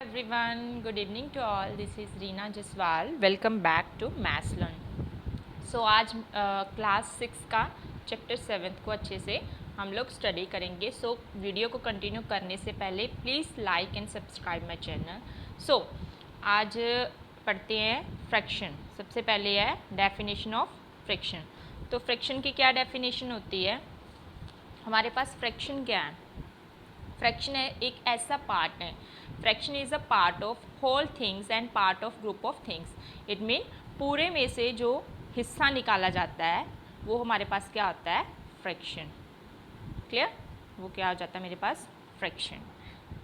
Everyone, good evening to all. This is Reena Jaswal. Welcome back to Maths Learn. So आज class 6 का chapter 7 को अच्छे से हम लोग स्टडी करेंगे. सो वीडियो को कंटिन्यू करने से पहले please like and subscribe my channel. So आज पढ़ते हैं फ्रैक्शन. सबसे पहले है डेफिनेशन ऑफ फ्रैक्शन. तो फ्रैक्शन की क्या डेफिनेशन होती है? हमारे पास फ्रैक्शन क्या है? फ्रैक्शन है एक ऐसा पार्ट है. Fraction is a part of whole things and part of group of things. It mean पूरे में से जो हिस्सा निकाला जाता है वो हमारे पास क्या होता है? फ्रैक्शन. क्लियर? वो क्या हो जाता है मेरे पास? Fraction.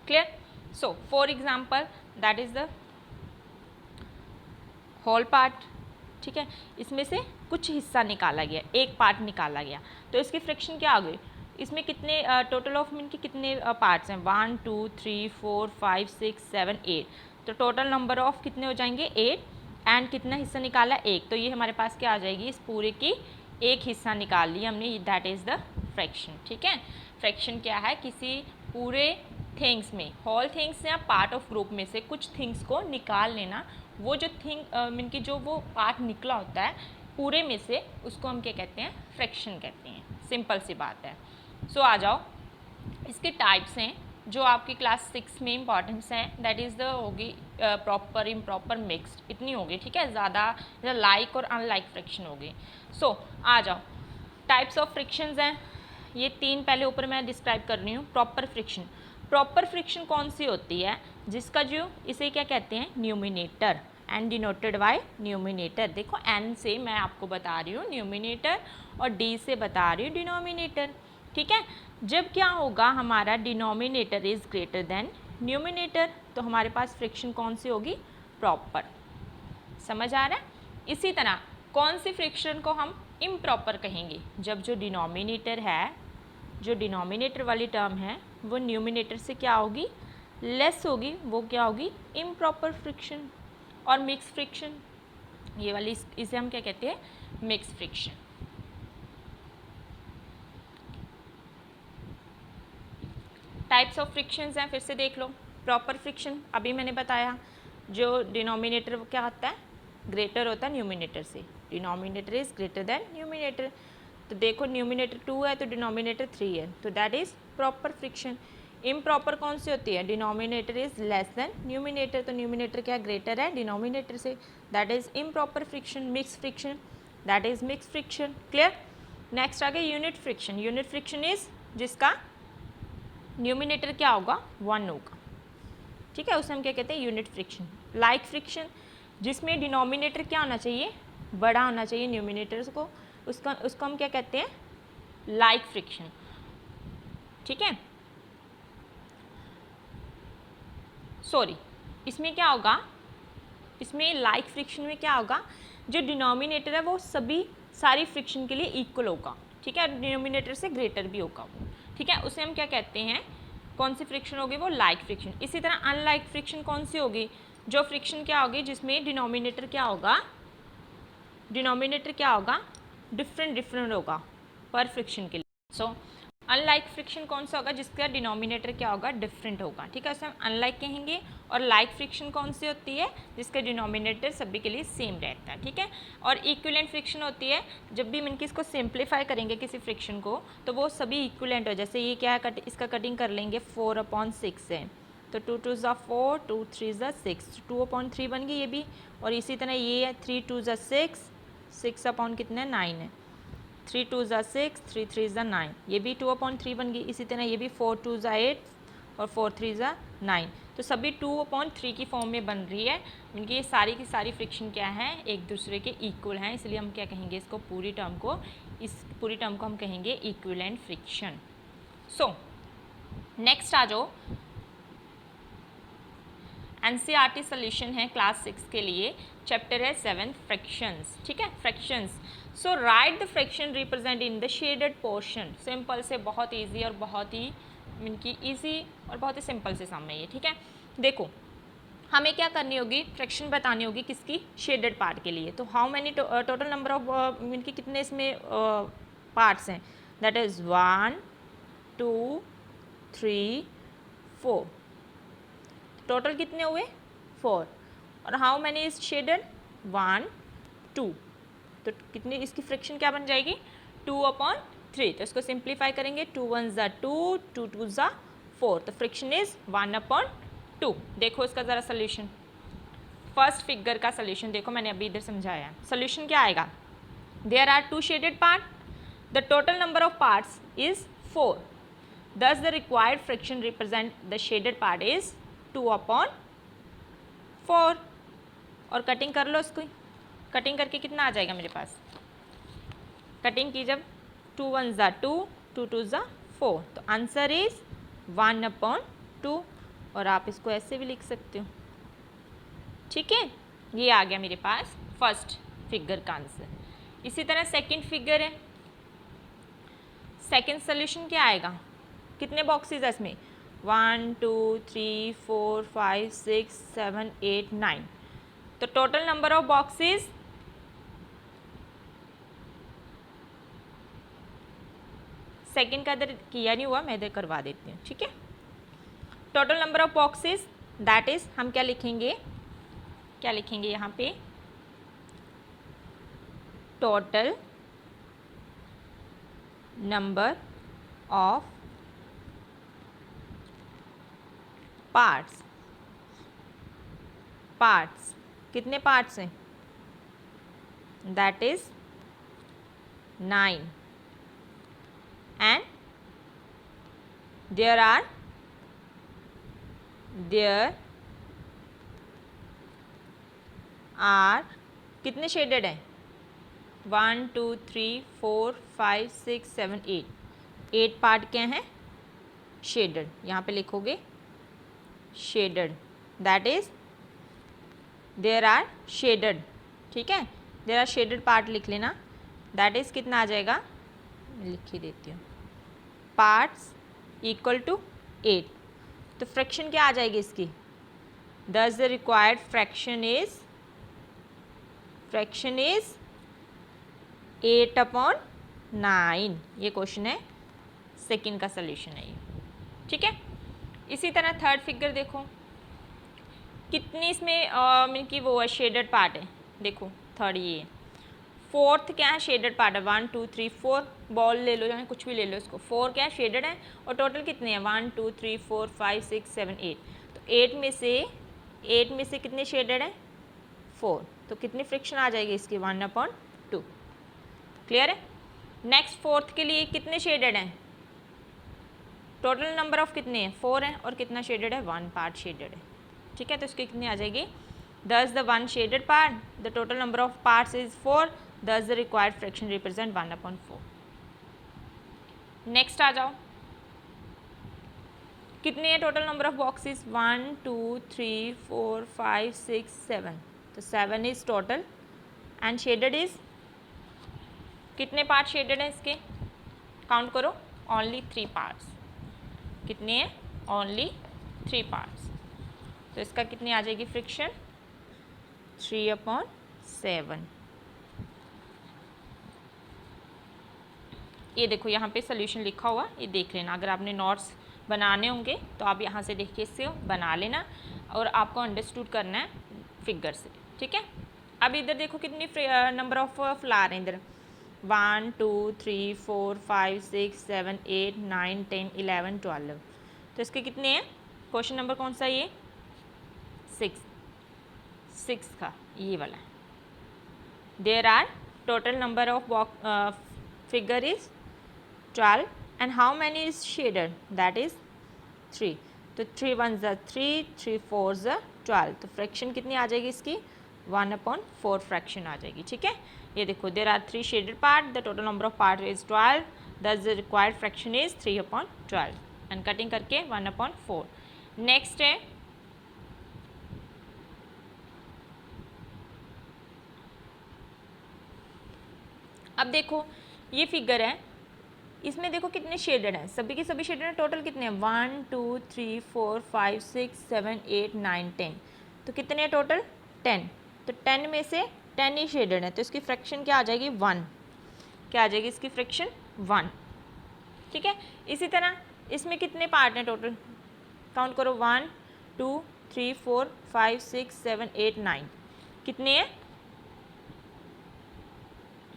Clear? So for example that is the whole part. ठीक है, इसमें से कुछ हिस्सा निकाला गया, एक पार्ट निकाला गया, तो इसकी फ्रैक्शन क्या आ गई? इसमें कितने टोटल ऑफ इनके कितने पार्ट्स हैं? 1 2 3 4 5 6 7 8. तो टोटल नंबर ऑफ कितने हो जाएंगे? 8. एंड कितना हिस्सा निकाला? एक. तो ये हमारे पास क्या आ जाएगी? इस पूरे की एक हिस्सा निकाल लिया हमने. That is the fraction. ठीक है, फ्रैक्शन क्या है? किसी पूरे थिंग्स में, होल थिंग्स या पार्ट ऑफ ग्रुप में से कुछ थिंग्स को निकाल लेना. वो जो थिंग इनकी जो वो पार्ट निकला होता है पूरे में से, उसको हम क्या कहते हैं? फ्रैक्शन कहते हैं. सिंपल सी बात है. सो आ जाओ, इसके टाइप्स हैं जो आपकी क्लास 6 में इंपॉर्टेंस हैं. दैट इज़ द होगी प्रॉपर, इम्प्रॉपर, मिक्स्ड. इतनी होगी. ठीक है, ज़्यादा लाइक और अनलाइक फ्रैक्शन होगी. सो आ जाओ, टाइप्स ऑफ फ्रिक्शंस हैं ये 3. पहले ऊपर मैं डिस्क्राइब कर रही हूँ. Proper friction. प्रॉपर फ्रिक्शन कौन सी होती है? जिसका जो इसे क्या कहते हैं? Numerator. And denoted by numerator. देखो एन से मैं आपको बता रही हूँ न्यूमिनेटर और डी से बता रही हूँ डिनोमिनेटर. ठीक है, जब क्या होगा हमारा denominator is greater than numerator, तो हमारे पास फ्रिक्शन कौन सी होगी? प्रॉपर. समझ आ रहा है? इसी तरह कौन सी फ्रिक्शन को हम इम्प्रॉपर कहेंगे? जब जो डिनोमिनेटर है, जो डिनोमिनेटर वाली टर्म है वो न्यूमिनेटर से क्या होगी? लेस होगी. वो क्या होगी? Improper friction. और मिक्स फ्रिक्शन, ये वाली इसे हम क्या कहते हैं? Mix friction. Types of frictions हैं, फिर से देख लो. प्रॉपर फ्रिक्शन अभी मैंने बताया, जो डिनोमिनेटर क्या होता है? ग्रेटर होता है न्यूमिनेटर से. Denominator is greater than numerator. तो देखो न्यूमिनेटर 2 है तो डिनोमिनेटर 3 है, तो that is proper fraction. Improper कौन सी होती है? Denominator is less than numerator, तो न्यूमिनेटर क्या ग्रेटर है डिनोमिनेटर से, that is improper fraction. Mix fraction, that is mix fraction. Clear? Next आ गया unit fraction. Unit fraction is जिसका न्यूमिनेटर क्या होगा? 1 होगा. ठीक है, उसे हम क्या कहते हैं? Unit friction. लाइक फ्रिक्शन, जिसमें डिनोमिनेटर क्या होना चाहिए? बड़ा होना चाहिए न्यूमिनेटर को, उसको हम क्या कहते हैं? Like friction. ठीक है, सॉरी, इसमें क्या होगा? इसमें लाइक फ्रिक्शन में क्या होगा? जो डिनोमिनेटर है वो सभी सारी फ्रिक्शन के लिए इक्वल होगा. ठीक है, डिनोमिनेटर से ग्रेटर भी होगा वो. ठीक है, उसे हम क्या कहते हैं? कौन सी फ्रिक्शन होगी? वो लाइक फ्रिक्शन. इसी तरह अनलाइक फ्रिक्शन कौन सी होगी? जो फ्रिक्शन क्या होगी जिसमें डिनोमिनेटर क्या होगा? डिनोमिनेटर क्या होगा? डिफरेंट डिफरेंट होगा पर फ्रिक्शन के लिए. सो अनलाइक फ्रिक्शन कौन सा होगा? जिसका डिनोमिनेटर क्या होगा? डिफरेंट होगा. ठीक है, उसे हम अनलाइक कहेंगे. और लाइक फ्रिक्शन कौन सी होती है? जिसका डिनोमिनेटर सभी के लिए सेम रहता है. ठीक है, और इक्विवेलेंट फ्रिक्शन होती है जब भी हम इसको सिंप्लीफाई करेंगे किसी फ्रिक्शन को तो वो सभी इक्विवेलेंट हो. जैसे ये क्या है? इसका कटिंग कर लेंगे 4/6 है, तो 2 2 ज़ा 4, 2 3 ज़ा 6, 2/3 बन गई ये भी. और इसी तरह ये है 3 2 ज़ा 6, 6 कितने? 9 है. 3 2 ज़ा 6, 3 3 ज़ा 9, ये भी 2/3 बन गई. इसी तरह ये भी 4 2 ज़ा 8 और 4 3 ज़ा 9. तो सभी 2/3 की फॉर्म में बन रही है. इनकी ये सारी की सारी फ्रिक्शन क्या है? एक दूसरे के इक्वल हैं, इसलिए हम क्या कहेंगे इसको? पूरी टर्म को, इस पूरी टर्म को हम कहेंगे इक्विवेलेंट फ्रिक्शन. सो नेक्स्ट आ जाओ, एनसीईआरटी सोल्यूशन है क्लास 6 के लिए. चैप्टर है 7 फ्रैक्शंस. ठीक है, fractions. So right the fraction represent in the shaded portion. Simple से बहुत इजी और बहुत ही इनकी इजी और बहुत ही सिंपल से सम है ये. ठीक है, देखो हमें क्या करनी होगी? फ्रैक्शन बतानी होगी किसकी? शेडेड पार्ट के लिए. तो how many total number of इनकी कितने इसमें पार्ट्स हैं? That is 1 2 3 4. टोटल कितने हुए 4 और हाउ मैनी इज शेडेड 1 2, तो कितनी इसकी फ्रैक्शन क्या बन जाएगी 2/3। तो इसको सिंप्लीफाई करेंगे 2 1 ज़ा 2 2 2 ज़ा 4, तो फ्रैक्शन इज 1/2। देखो इसका ज़रा सोल्यूशन, फर्स्ट फिगर का सोल्यूशन देखो, मैंने अभी इधर समझाया है। सोल्यूशन क्या आएगा, there are 2 shaded part, the total number of parts is 4, thus the required fraction represent the shaded part is 2/4। और कटिंग कर लो इसको, कटिंग करके कितना आ जाएगा मेरे पास, कटिंग की जब 2 1 ज़ा 2 2 2 ज़ा 4, तो आंसर इज 1/2 और आप इसको ऐसे भी लिख सकते हो। ठीक है, ये आ गया मेरे पास फर्स्ट फिगर का आंसर। इसी तरह सेकंड फिगर है, सेकंड सोल्यूशन क्या आएगा, कितने बॉक्सेस है इसमें 1 2 3 4 5 6 7 8 9, तो total number of boxes second का इधर किया नहीं हुआ, मैं इधर करवा देती हूँ। ठीक है, total number of boxes that is हम क्या लिखेंगे, क्या लिखेंगे यहाँ पे, total number of parts, parts कितने पार्ट्स हैं, that is 9 and there are कितने शेडेड हैं 1 2 3 4 5 6 7 8, 8 पार्ट क्या हैं शेडेड, यहाँ पे लिखोगे shaded, that is there are shaded. ठीक है, देयर आर शेडेड पार्ट लिख लेना, दैट इज कितना आ जाएगा, मैं लिख ही देती हूँ, पार्ट्स इक्वल टू 8, तो फ्रैक्शन क्या आ जाएगी इसकी, thus the required fraction is 8/9। ये क्वेश्चन है, सेकंड का सोल्यूशन है ये। ठीक है, इसी तरह थर्ड फिगर देखो, कितनी इसमें मीन की वो है शेडेड पार्ट है, देखो थर्ड ये, फोर्थ क्या है शेडेड पार्ट है 1 2 3 4, बॉल ले लो चाहे कुछ भी ले लो इसको, 4 क्या है शेडेड है और टोटल कितने हैं 1 2 3 4 5 6 7 8, तो 8 में से कितने शेडेड हैं 4, तो कितनी फ्रिक्शन आ जाएगी इसकी 1/2। क्लियर है। नेक्स्ट फोर्थ के लिए कितने शेडेड हैं, टोटल नंबर ऑफ कितने हैं 4 हैं और कितना शेडेड है 1 पार्ट शेडेड है। ठीक है, तो इसकी कितनी आ जाएगी, thus the one shaded part, the total number of parts is 4, thus the required fraction represent 1/4। Next आ जाओ, कितने हैं टोटल नंबर ऑफ बॉक्सेस 1 2 3 4 5 6 7, तो 7 is total and shaded is कितने पार्ट शेडेड हैं इसके, काउंट करो, ओनली 3 पार्ट्स, कितने हैं ओनली 3 पार्ट्स, तो इसका कितनी आ जाएगी फ्रिक्शन 3/7। ये देखो यहाँ पे सोल्यूशन लिखा हुआ, ये देख लेना, अगर आपने नोट्स बनाने होंगे तो आप यहाँ से देख के इससे बना लेना और आपको अंडरस्टूड करना है फिगर से। ठीक है, अब इधर देखो कितनी नंबर ऑफ फ्लावर हैं इधर 1 2 3 4 5 6 7 8 9 10 11 12, तो इसके कितने हैं, क्वेश्चन नंबर कौन सा ये 6 का ये वाला, there are total number of figure is 12 and how many is shaded, that is 3, तो 3 1 ज़ा 3 3 4 ज़ा 12, तो फ्रैक्शन कितनी आ जाएगी इसकी 1/4 फ्रैक्शन आ जाएगी। ठीक है, ये देखो there are 3 shaded part, the total number of part is 12, thus the required fraction is 3/12 and cutting करके 1/4। नेक्स्ट है अब देखो ये फिगर है, इसमें देखो कितने शेडेड हैं, सभी के सभी शेडेड हैं, टोटल कितने हैं 1 2 3 4 5 6 7 8 9 10, तो कितने हैं टोटल 10, तो 10 में से 10 ही शेडेड है, तो इसकी फ्रैक्शन क्या आ जाएगी 1, क्या आ जाएगी इसकी फ्रैक्शन 1। ठीक है, इसी तरह इसमें कितने पार्ट हैं टोटल, काउंट करो 1 2 3 4 5 6 7 8 9 कितने हैं,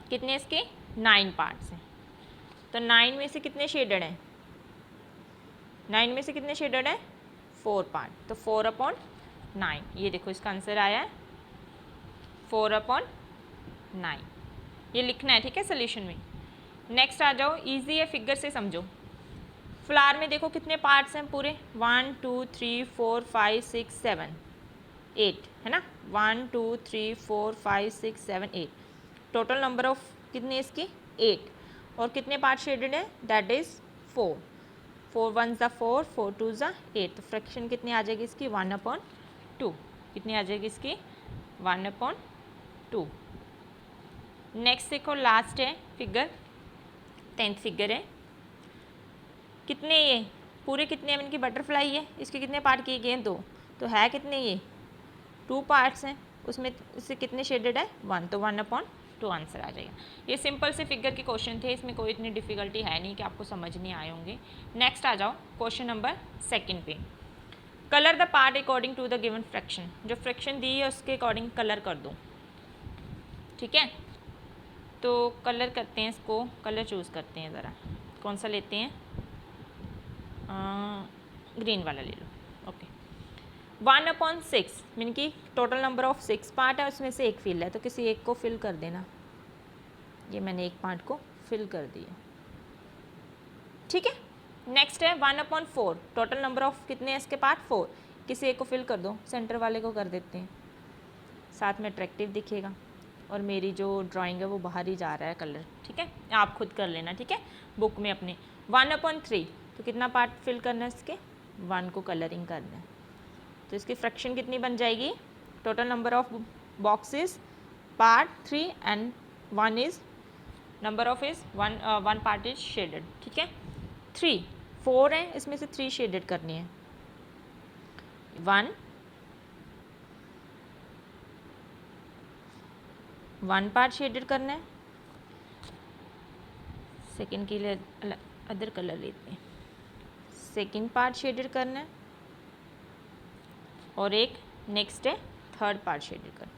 कितने इसके 9 पार्ट्स हैं। तो 9 में से कितने शेडेड हैं, 9 में से कितने शेडेड हैं 4 पार्ट, तो 4/9। ये देखो इसका आंसर आया है 4/9। ये लिखना है, ठीक है, सोल्यूशन में। नेक्स्ट आ जाओ, इजी है, फिगर से समझो। फ्लावर में देखो कितने पार्ट्स हैं पूरे, 1 2 3 4 5 6 7 8 है ना, 1 2 3 4 5 6 7 8, टोटल नंबर ऑफ कितने इसकी 8, और कितने पार्ट शेडेड है, दैट इज 4, 4 1 ज़ा 4, 4 2 ज़ा 8, तो फ्रैक्शन कितनी आ जाएगी इसकी 1/2, कितनी आ जाएगी इसकी 1/2। नेक्स्ट देखो, लास्ट है फिगर, 10th फिगर है। कितने ये पूरे कितने हैं इनकी बटरफ्लाई है, इसके कितने पार्ट किए गए हैं 2, तो है कितने ये 2 पार्ट्स हैं, उसमें इससे कितने शेडेड है 1, तो 1/2 आंसर आ जाएगा। ये सिंपल से फिगर के क्वेश्चन थे, इसमें कोई इतनी डिफिकल्टी है नहीं कि आपको समझ नहीं आए होंगे। नेक्स्ट आ जाओ क्वेश्चन नंबर 2 पे, colour the part according to the given fraction, जो फ्रैक्शन दी है उसके अकॉर्डिंग कलर कर दो, ठीक है। तो कलर करते हैं इसको, कलर चूज़ करते हैं, ज़रा कौन सा लेते हैं, ग्रीन वाला ले लो, ओके। 1/6 मीन की टोटल नंबर ऑफ 6 पार्ट है, उसमें से एक फिल है, तो किसी एक को फिल कर देना। ये मैंने एक पार्ट को फिल कर दिया, ठीक है। नेक्स्ट है 1/4, टोटल नंबर ऑफ कितने हैं इसके पार्ट 4, किसी एक को फिल कर दो, सेंटर वाले को कर देते हैं, साथ में अट्रैक्टिव दिखेगा, और मेरी जो ड्राइंग है वो बाहर ही जा रहा है कलर, ठीक है, आप खुद कर लेना, ठीक है, बुक में अपने। 1/3, तो कितना पार्ट फिल करना है इसके, 1 को कलरिंग करना है, तो इसकी फ्रैक्शन कितनी बन जाएगी, total number of boxes part 3 and 1 is number of is 1 part is shaded, ठीक है। 3 4 है, इसमें से 3 शेडेड करनी है, 1 पार्ट शेडेड करना है, सेकंड के लिए अदर कलर लेते हैं, सेकंड पार्ट शेडेड करना है, और एक नेक्स्ट है थर्ड पार्ट शेडेड करना,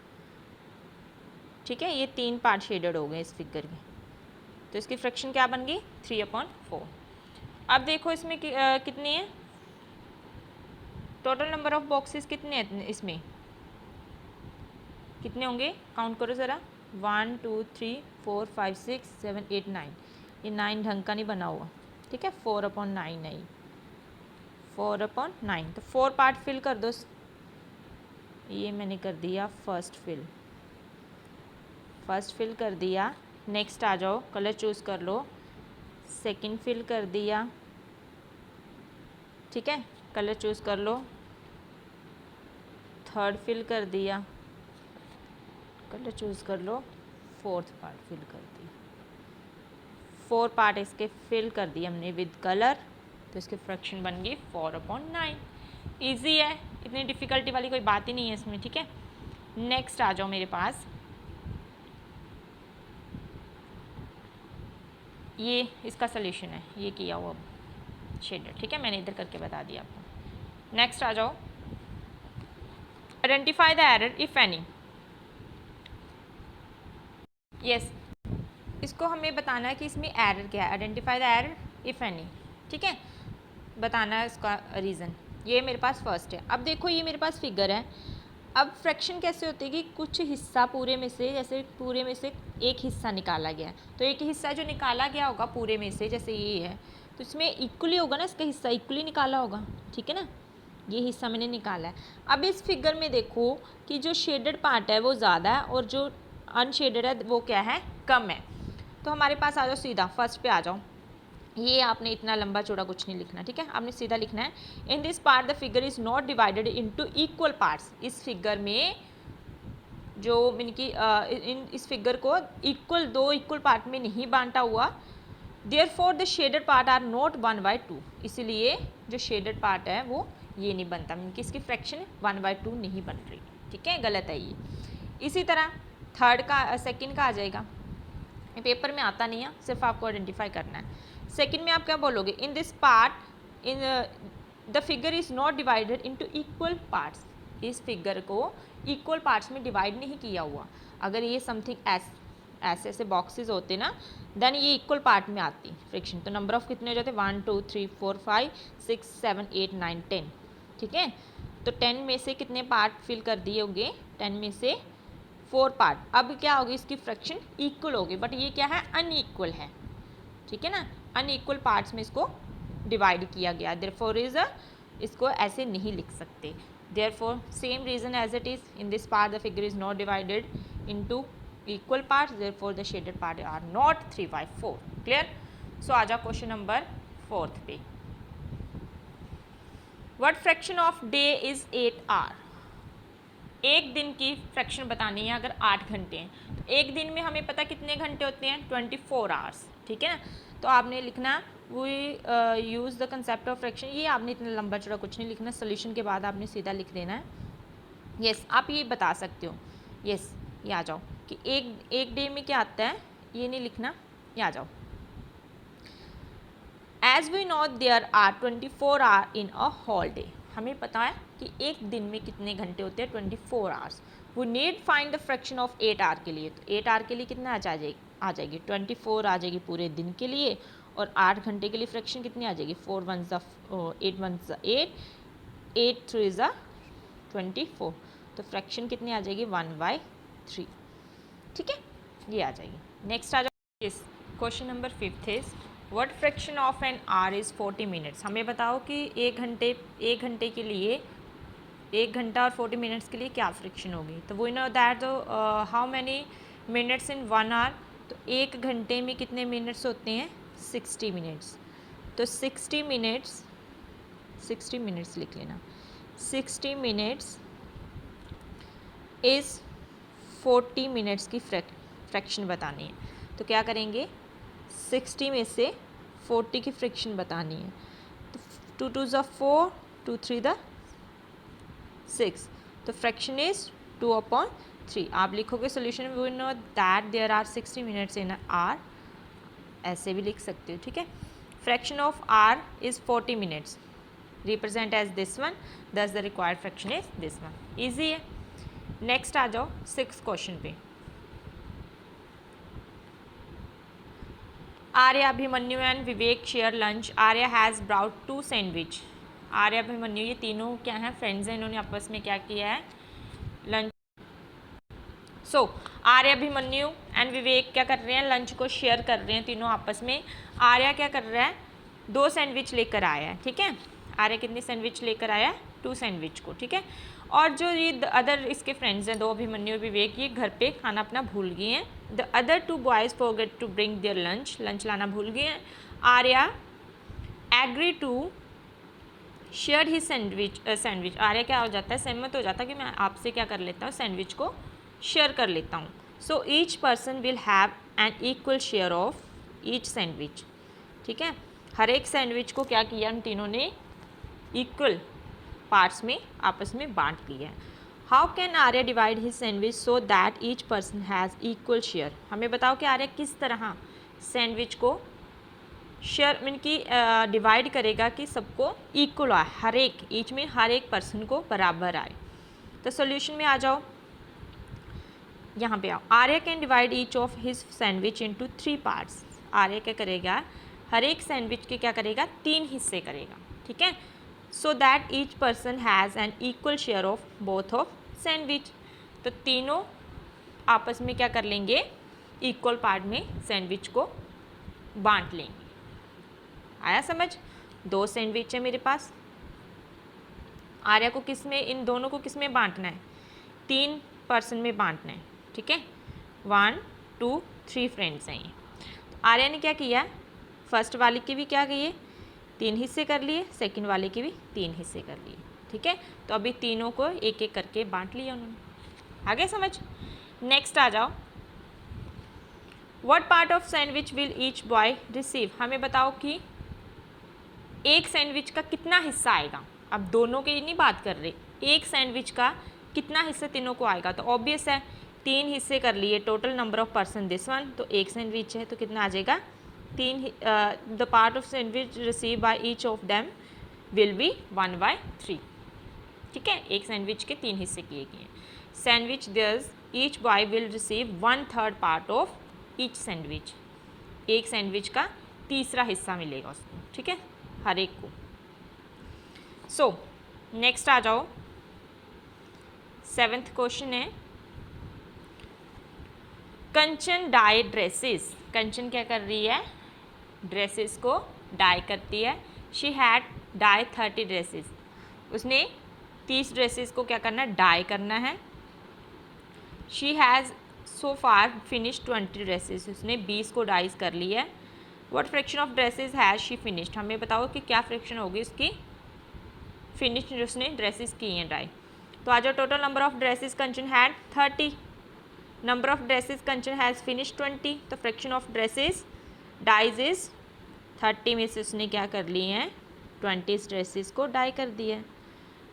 ठीक है। ये 3 पार्ट शेडेड हो गए इस फिगर के, तो इसकी फ्रैक्शन क्या बन गई 3/4। अब देखो इसमें कितनी है, टोटल नंबर ऑफ बॉक्सेस कितने हैं इसमें, कितने होंगे, काउंट करो ज़रा, 1 2 3 4 5 6 7 8 9, ये 9 ढंग का नहीं बना हुआ, ठीक है, 4/9 नहीं, 4/9, तो 4 पार्ट फिल कर दो, ये मैंने कर दिया फर्स्ट फिल कर दिया। नेक्स्ट आ जाओ, कलर चूज़ कर लो, सेकंड फिल कर दिया, ठीक है, कलर चूज़ कर लो, थर्ड फिल कर दिया, कलर चूज़ कर लो, फोर्थ पार्ट फिल कर दिया, 4 पार्ट इसके फिल कर दिए हमने विद कलर, तो इसकी फ्रैक्शन बन गई 4/9। ईजी है, इतनी डिफ़िकल्टी वाली कोई बात ही नहीं है इसमें, ठीक है। नेक्स्ट आ जाओ मेरे पास, ये इसका सल्यूशन है, ये किया हुआ शेडर, ठीक है, मैंने इधर करके बता दिया आपको। नेक्स्ट आ जाओ, identify the error if any, yes, इसको हमें बताना है कि इसमें एरर क्या है, identify the error if any, ठीक है, बताना है इसका रीज़न। ये मेरे पास फर्स्ट है। अब देखो ये मेरे पास फिगर है, अब फ्रैक्शन कैसे होती है कि कुछ हिस्सा पूरे में से, जैसे पूरे में से एक हिस्सा निकाला गया है, तो एक हिस्सा जो निकाला गया होगा पूरे में से, जैसे ये है, तो इसमें इक्वली होगा ना, इसका हिस्सा इक्वली निकाला होगा, ठीक है ना, ये हिस्सा मैंने निकाला है। अब इस फिगर में देखो कि जो शेडेड पार्ट है वो ज़्यादा है और जो अनशेडेड है वो क्या है, कम है। तो हमारे पास आ जाओ, सीधा फर्स्ट पे आ जाओ, ये आपने इतना लंबा चौड़ा कुछ नहीं लिखना, ठीक है, आपने सीधा लिखना है, इन this part the figure is not divided into equal parts, इस फिगर में जो मीन की इस फिगर को दो इक्वल पार्ट में नहीं बांटा हुआ, therefore the shaded part are not 1/2, इसलिए जो शेडेड पार्ट है वो ये नहीं बनता, मीन की इसकी फ्रैक्शन 1/2 नहीं बन रही, ठीक है, गलत है ये। इसी तरह थर्ड का सेकंड का आ जाएगा, पेपर में आता नहीं है, सिर्फ आपको आइडेंटिफाई करना है। सेकंड में आप क्या बोलोगे, इन this part in the figure is not divided into equal parts, इस फिगर को इक्वल पार्ट्स में डिवाइड नहीं किया हुआ। अगर ये समथिंग ऐसे ऐसे बॉक्सेस होते ना, देन ये इक्वल पार्ट में आती फ्रिक्शन। तो नंबर ऑफ कितने हो जाते, 1 2 3 4 5 6 7 8 9 10, ठीक है। तो 10 में से कितने पार्ट फिल कर दिए होंगे, 10 में से 4 पार्ट। अब क्या होगी, इसकी फ्रैक्शन इक्वल होगी, बट ये क्या है, अनइक्वल है, ठीक है ना। अनइक्वल पार्ट्स में इसको डिवाइड किया गया, देयरफॉर इज इसको ऐसे नहीं लिख सकते। Therefore same reason as it is in this part the figure is not divided into equal parts, therefore the shaded part are not 3 by 4। Clear. So आ जाओ क्वेश्चन नंबर 4 पे। What fraction of day is 8 hour। एक दिन की fraction बतानी है अगर 8 घंटे हैं, तो एक दिन में हमें पता कितने घंटे होते हैं, 24 hours, ठीक है ना। तो आपने लिखना we use the concept of fraction. ये आपने इतना लंबा चौड़ा कुछ नहीं लिखना, सोल्यूशन के बाद आपने सीधा लिख देना है। यस, आप ये बता सकते हो, यस ये आ जाओ कि एक डे में क्या आता है, ये नहीं लिखना, ये आ जाओ। As we know there are 24 hour in a whole day. हमें पता है कि एक दिन में कितने घंटे होते हैं, 24 hours। वो need find the fraction of 8 hour के लिए। तो 8 hour के लिए कितना आ जाएगी 24 आ जाएगी पूरे दिन के लिए, और 8 घंटे के लिए फ्रैक्शन कितनी आ जाएगी, 4 1 8 1 8 8 3 24। तो फ्रैक्शन कितनी आ जाएगी, 1/3, ठीक है, ये आ जाएगी। नेक्स्ट आ जाओ, इस question number 5 is what fraction of an hour is 40 minutes। हमें बताओ कि एक घंटे के लिए, 1 घंटा और 40 minutes के लिए क्या फ्रिक्शन होगी। तो we know that how many minutes in 1 hour। तो एक घंटे में कितने मिनट्स होते हैं, 60 minutes। तो 60 minutes लिख लेना, 60 minutes इज़ 40 minutes की फ्रैक्शन बतानी है। तो क्या करेंगे, 60 में से 40 की फ्रैक्शन बतानी है। तो 2 2 4, 2 3 6। तो फ्रैक्शन इज 2/3। आप लिखोगे solution, we know that there are 60 minutes in hour, ऐसे भी लिख सकते हो, ठीक है। Fraction of hour is 40 minutes, represent as this one, thus the required fraction is this one. Easy है। नेक्स्ट आ जाओ 6 क्वेश्चन पे। Arya, Abhimanyu and Vivek share lunch. Arya has brought 2 sandwich. Arya, Abhimanyu ये तीनों क्या हैं, फ्रेंड्स हैं, इन्होंने आपस में क्या किया है, lunch. So Arya, Abhimanyu and Vivek क्या कर रहे हैं, लंच को शेयर कर रहे हैं तीनों आपस में। आर्या क्या कर रहा है, 2 सैंडविच लेकर आया है, ठीक है। आर्या कितनी सैंडविच लेकर आया है, 2 सैंडविच को, ठीक है। और जो ये अदर इसके फ्रेंड्स हैं, 2 अभिमन्यु विवेक, ये घर पे खाना अपना भूल गए हैं। The other 2 boys forget to bring their lunch लाना भूल गए हैं। Arya agree to share he sandwich. Arya क्या हो जाता है, सहमत हो जाता है कि मैं आपसे क्या कर लेता हूँ, सैंडविच को शेयर कर लेता हूँ। So each person will have an equal share of each sandwich, ठीक है। हर एक सैंडविच को क्या किया, उन तीनों ने इक्वल पार्ट्स में आपस में बांट लिया है। How can Arya divide his sandwich so that each person has equal share. हमें बताओ कि आर्या किस तरह सैंडविच को शेयर मीन की डिवाइड करेगा कि सबको इक्वल आए, हर एक ईच में हर एक पर्सन को बराबर आए। तो सोल्यूशन में आ जाओ, यहाँ पे आओ। Arya can divide each of his sandwich into 3 parts. Arya क्या करेगा, हर एक सैंडविच के क्या करेगा, 3 हिस्से करेगा, ठीक है। So that each person has an equal share of both of sandwich. तो तीनों आपस में क्या कर लेंगे, इक्वल पार्ट में सैंडविच को बांट लेंगे। आया समझ। 2 सैंडविच है मेरे पास, आर्या को किस में, इन दोनों को किस में बांटना है, 3 पर्सन में बांटना है, ठीक है। 1 2 3 फ्रेंड्स हैं ये। तो आर्या ने क्या किया, फर्स्ट वाले के भी क्या किए, 3 हिस्से कर लिए, सेकंड वाले के भी 3 हिस्से कर लिए, ठीक है। तो अभी तीनों को एक एक करके बांट लिया उन्होंने। आगे समझ। नेक्स्ट आ जाओ, what part of sandwich will each boy receive. हमें बताओ कि एक सैंडविच का कितना हिस्सा आएगा। अब दोनों की नहीं बात कर रहे, एक सैंडविच का कितना हिस्सा तीनों को आएगा। तो ऑब्वियस है 3 हिस्से कर लिए, total number of person this one. तो एक सैंडविच है तो कितना आ जाएगा, 3। The part of sandwich receive by each of them will be 1/3। ठीक है, एक सैंडविच के 3 हिस्से किए गए हैं। Sandwich there's each boy will receive 1/3 part of each sandwich. एक सैंडविच का तीसरा हिस्सा मिलेगा उसको, ठीक है, हर एक को। सो नेक्स्ट आ जाओ, 7th क्वेश्चन है, कंचन डाई ड्रेसेस। कंचन क्या कर रही है, ड्रेसेस को डाई करती है। She had dye 30 dresses. उसने 30 ड्रेसेस को क्या करना है, डाई करना है। She has so far finish 20 dresses. उसने 20 को डाइज कर ली है। What fraction of dresses has she finished. हमें बताओ कि क्या फ्रैक्शन होगी उसकी फिनिश जो उसने ड्रेसेस की हैं डाई। तो आ जाओ, total number of dresses Kanchan had 30, number of dresses Kanchan has finish 20, तो fraction of dresses dyes is 30 में से उसने क्या कर ली हैं, 20 ड्रेसेस को डाई कर दिया है।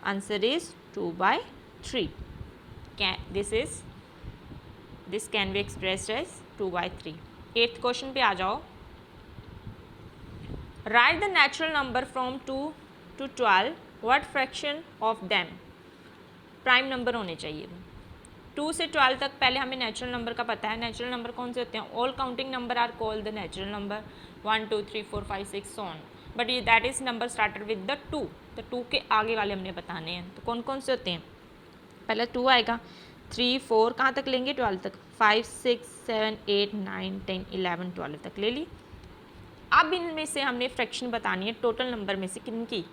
Answer is 2/3। This can be expressed as 2/3। 8th question पे आ जाओ, write the natural number from 2 to 12, what fraction of them. Prime number होने चाहिए। 2 से 12 तक पहले हमें नेचुरल नंबर का पता है। नेचुरल नंबर कौन से होते हैं, all counting number are called the natural number, 1 2 3 4 5 6 so on, but ये that is number started with the 2। तो 2 के आगे वाले हमने बताने हैं। तो कौन कौन से होते हैं, पहले 2 आएगा, 3 4 कहाँ तक लेंगे, 12 तक, 5 6 7 8 9 10 11 12 तक ले ली। अब इनमें से हमने फ्रैक्शन बतानी है टोटल नंबर में से किनकी,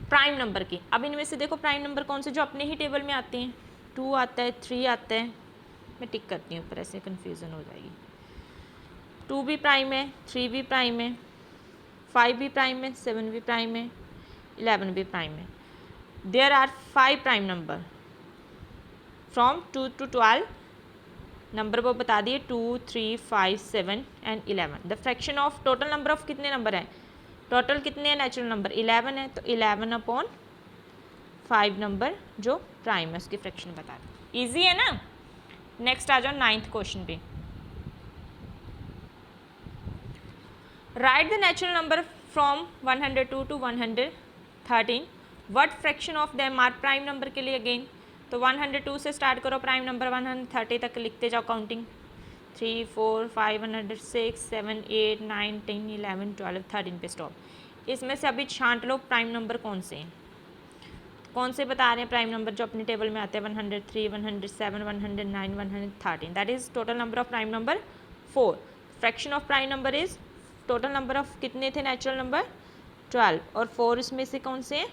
प्राइम नंबर की। अब इनमें से देखो प्राइम नंबर कौन से जो अपने ही टेबल में आते हैं, 2 आता है, 3 आता है, मैं टिक करती हूँ ऊपर, ऐसे कन्फ्यूज़न हो जाएगी। 2 भी प्राइम है, 3 भी प्राइम है, 5 भी प्राइम है, 7 भी प्राइम है, 11 भी प्राइम है। There are 5 prime number from 2 to 12। Number वो बता दिए 2 3 5 7 and 11। The fraction of total number of कितने नंबर हैं, टोटल कितने हैं नेचुरल नंबर, 11 है, तो 11/5 नंबर जो प्राइम है उसकी फ्रैक्शन बता दें। ईजी है ना। नेक्स्ट आ जाओ 9th क्वेश्चन पे, write the natural number from 102 to 113, what fraction of them are prime number के लिए अगेन। तो 102 से स्टार्ट करो, प्राइम नंबर 130 तक लिखते जाओ काउंटिंग, 3 4 5 106 7 8 9 10 11 12 13 पे स्टॉप। इसमें से अभी छांट लो प्राइम नंबर कौन से हैं, कौन से बता रहे हैं प्राइम नंबर जो अपने टेबल में आते हैं, 103 107 109 113। That is total number of prime number 4। Fraction of prime number is total number of कितने थे नेचुरल नंबर 12, और 4 इसमें से कौन से हैं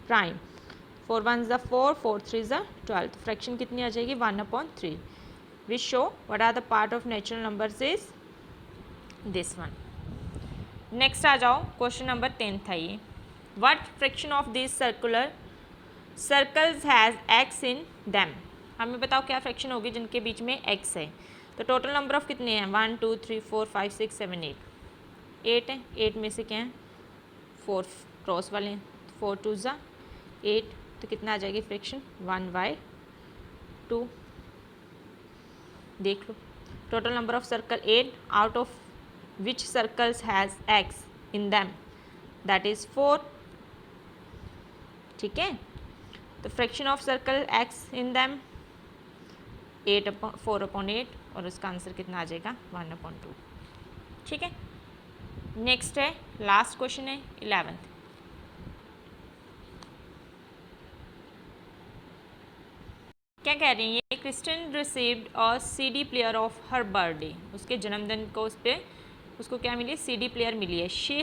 प्राइम, 4 1 ज़ 4 4 3 ज़ 12, तो फ्रैक्शन कितनी आ जाएगी 1/3। Which show what are the part of natural numbers is this one. Next आ जाओ, क्वेश्चन नंबर 10 था ये, what fraction of this circles has X in them. हमें बताओ क्या फ्रैक्शन होगी जिनके बीच में एक्स है। तो टोटल नंबर ऑफ कितने हैं, 1 2 3 4 5 6 7 8 है, 8 में से क्या है 4 क्रॉस वाले हैं, 4 2 ज़ा 8, तो कितना आ जाएगी फ्रैक्शन 1/2। देख लो, total number of circle 8, out of which circles has X in them, that is 4। ठीक है, तो fraction of circle X in them 4/8, और उसका आंसर कितना आ जाएगा 1/2। ठीक है, नेक्स्ट है लास्ट क्वेश्चन है 11th। क्या कह रही है ये, Kristen received a CD player of her birthday. उसके जन्मदिन को उस पर उसको क्या मिली, CD प्लेयर मिली है। She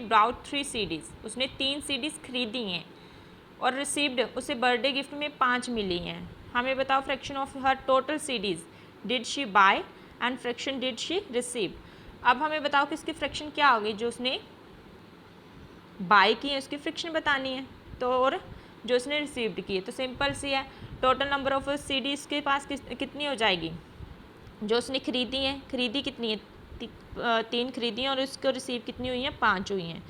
brought 3 CDs। उसने 3 CDs खरीदी हैं, और रिसीव्ड उसे बर्थडे गिफ्ट में 5 मिली हैं। हमें बताओ fraction of her total CDs, did she buy and fraction did she receive. अब हमें बताओ कि इसकी फ्रैक्शन क्या होगी, जो उसने बाय की है उसकी फ्रैक्शन बतानी है, तो और जो उसने रिसीव्ड की है, तो सिंपल सी है, टोटल नंबर ऑफ CDs के पास कितनी हो जाएगी, जो उसने खरीदी है, खरीदी कितनी है 3 खरीदी हैं, और उसको रिसीव कितनी हुई हैं 5 हुई हैं।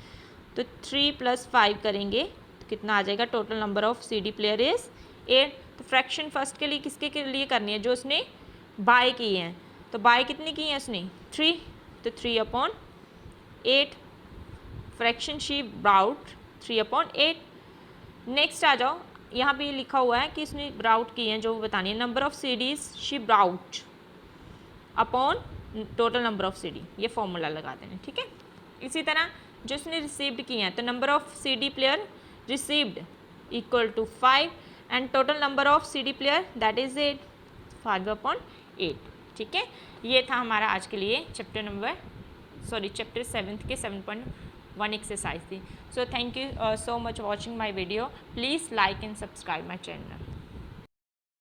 तो 3 + 5 करेंगे तो कितना आ जाएगा, total number of CD player is 8। तो फ्रैक्शन फर्स्ट के लिए किसके के लिए करनी है, जो उसने बाय की है, तो बाय कितनी की है उसने 3, तो 3/8। Fraction she brought 3/8। नेक्स्ट आ जाओ, यहाँ पे लिखा हुआ है कि इसने ब्राउट की है जो बतानी है, number of CDs she brought upon total number of CD, ये फॉर्मूला लगा देना, ठीक है। इसी तरह जो इसने रिसीव्ड की हैं तो number of CD player received equal to 5 and total number of CD player that is 8, 5/8, ठीक है। ये था हमारा आज के लिए चैप्टर 7 के 7.1 एक्सरसाइज थी। So thank you so much watching my video, please like and subscribe my channel.